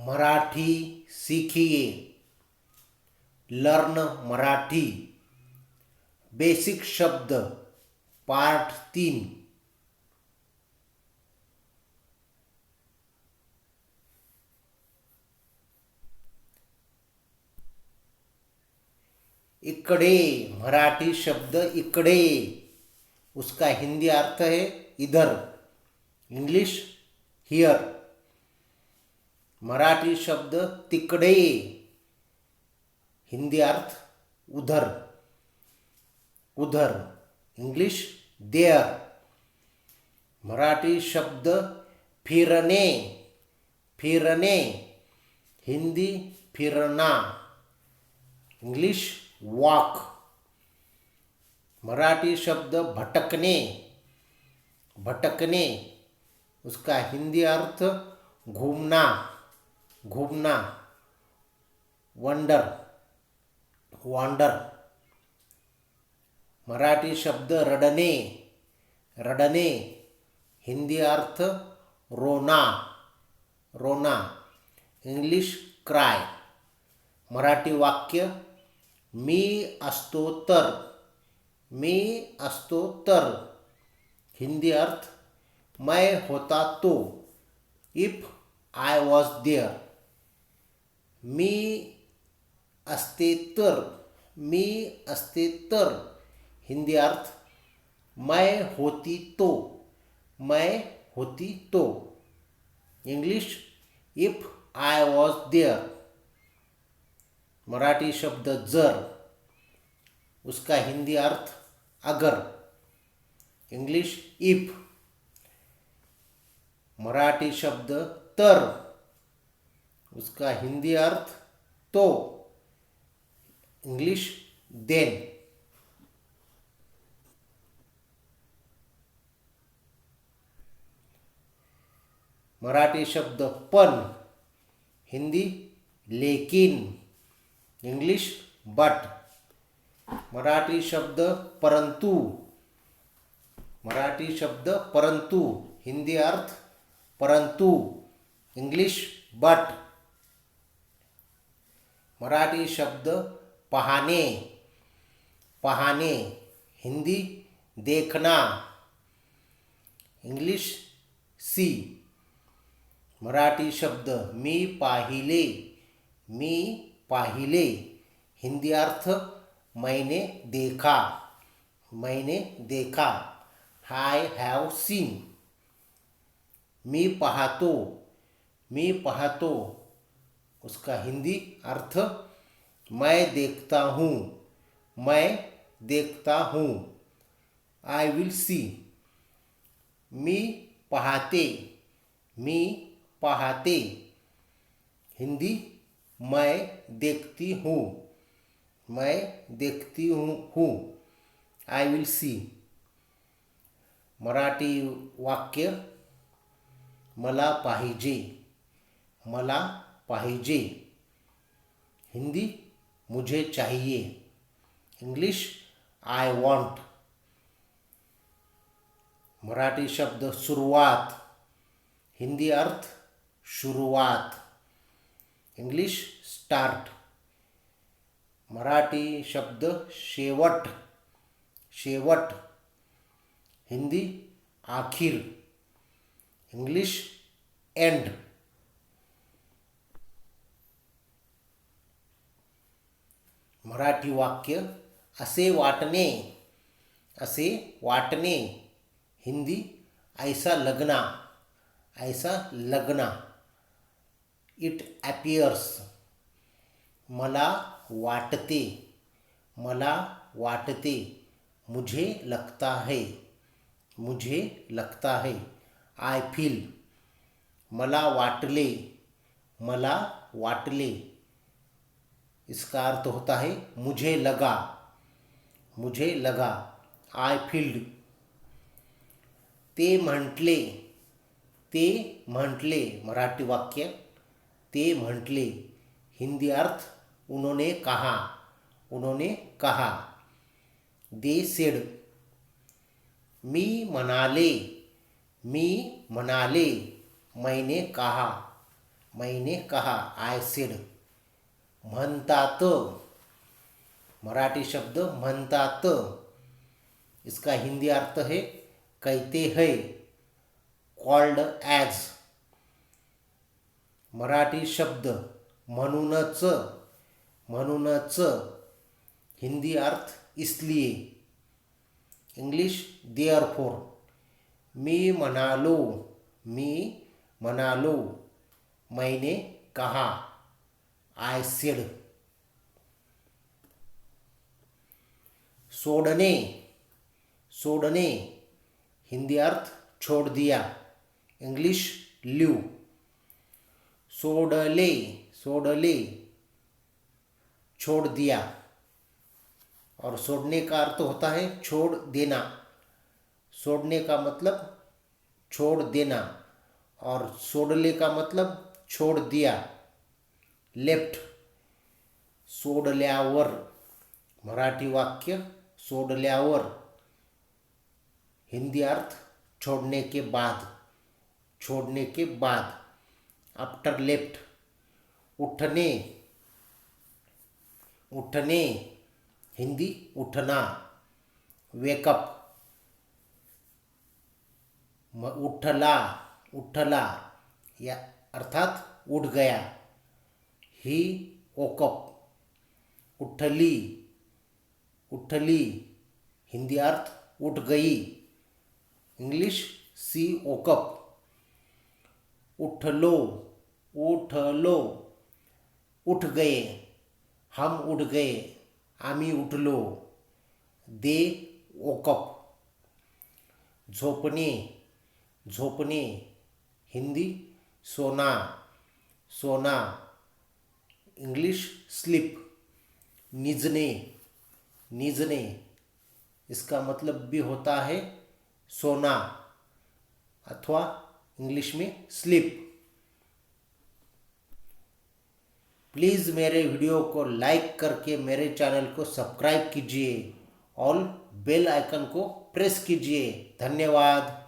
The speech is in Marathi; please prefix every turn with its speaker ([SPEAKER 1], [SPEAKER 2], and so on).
[SPEAKER 1] मराठी सीखिए। लर्न मराठी। बेसिक शब्द पार्ट 3। इकडे मराठी शब्द इकडे, उसका हिंदी अर्थ है इधर। English here. मराठी शब्द तिकडे, हिंदी अर्थ उधर उधर। English there. मराठी शब्द फिरणे फिरणे, हिंदी फिरना। English walk. मराठी शब्द भटकणे भटकणे, उसका हिंदी अर्थ घूमना घूमना। Wonder wander. मराठी शब्द रडणे रडणे, हिंदी अर्थ रोना रोना। English cry. मराठी वाक्य मी असतो तर मी असतो तर, हिंदी अर्थ मैं होता तो, इफ आय वॉज देअर। मी असते तर मी असते तर, हिंदी अर्थ मैं होती तो मैं होती तो। English if I was there. Marathi शब्द जर, उसका हिंदी अर्थ अगर। English if. मराठी शब्द तर, उसका हिंदी अर्थ तो। English then. मराठी शब्द पण, हिंदी लेकिन। English but. मराठी शब्द परंतु मराठी शब्द परंतु, हिंदी अर्थ परंतु। English but. मराठी शब्द पहाने पहाने, हिंदी देखना। English C. मराठी शब्द मी पाहिले मी पाहिले, हिंदी अर्थ मैंने देखा मैंने देखा। I have seen. मी पाहतो, उसका हिंदी अर्थ मैं देखता हूँ। I will see. मी पहाते, हिंदी मैं देखती हूँ। I will see. मराठी वाक्य मला पाहिजे, हिंदी मुझे चाहिए। English I want. मराठी शब्द सुरुवात, हिंदी अर्थ शुरुआत। English start. मराठी शब्द शेवट, हिंदी आखिर। English end. मराठी वाक्य असे वाटणे, हिंदी ऐसा लगना। It appears. मला वाटते, मुझे लगता है। I feel. मला वाटले, इसका अर्थ होता है मुझे लगा। आई फील्ड। ते म्हटले, मराठी वाक्य ते म्हटले, हिंदी अर्थ उन्होंने कहा। They said. मी म्हणाले, मैंने कहा। मैंने कहा, आय सेड. म्हणतात, मराठी शब्द म्हणतात, इसका हिंदी अर्थ है कहते हैं, कॉल्ड एज. मराठी शब्द म्हणूनच, म्हणूनच, हिंदी अर्थ इसलिए. English therefore. मी म्हणालो, मी म्हणालो, मैंने कहा, आय सेड. सोडणे, सोडणे, हिंदी अर्थ छोड़ दिया. English leave. सोडले, सोडले, छोड़ दिया. और छोड़ने का अर्थ होता है छोड़ देना. छोड़ने का मतलब छोड़ देना और सोडले का मतलब छोड़ दिया. लेफ्ट. सोडल्यावर. मराठी वाक्य सोडल्यावर, हिंदी अर्थ छोड़ने के बाद, छोड़ने के बाद. After left. उठने, उठने, हिंदी उठना. वेकअप. उठला, उठला या अर्थात उठ गया. ही वोकअप. उठली, उठली, हिंदी अर्थ उठ गई. इंग्लिश सी वोकअप. उठलो, उठलो, उठ गए. हम उठ गए, आम्ही उठलो. दे वोकअप. झोपणे, झोपणे, हिंदी सोना, सोना. English sleep. निजने, निजने, इसका मतलब भी होता है सोना अथवा इंग्लिश में स्लीप. प्लीज़ मेरे वीडियो को लाइक करके मेरे चैनल को सब्सक्राइब कीजिए और बेल आइकन को प्रेस कीजिए. धन्यवाद.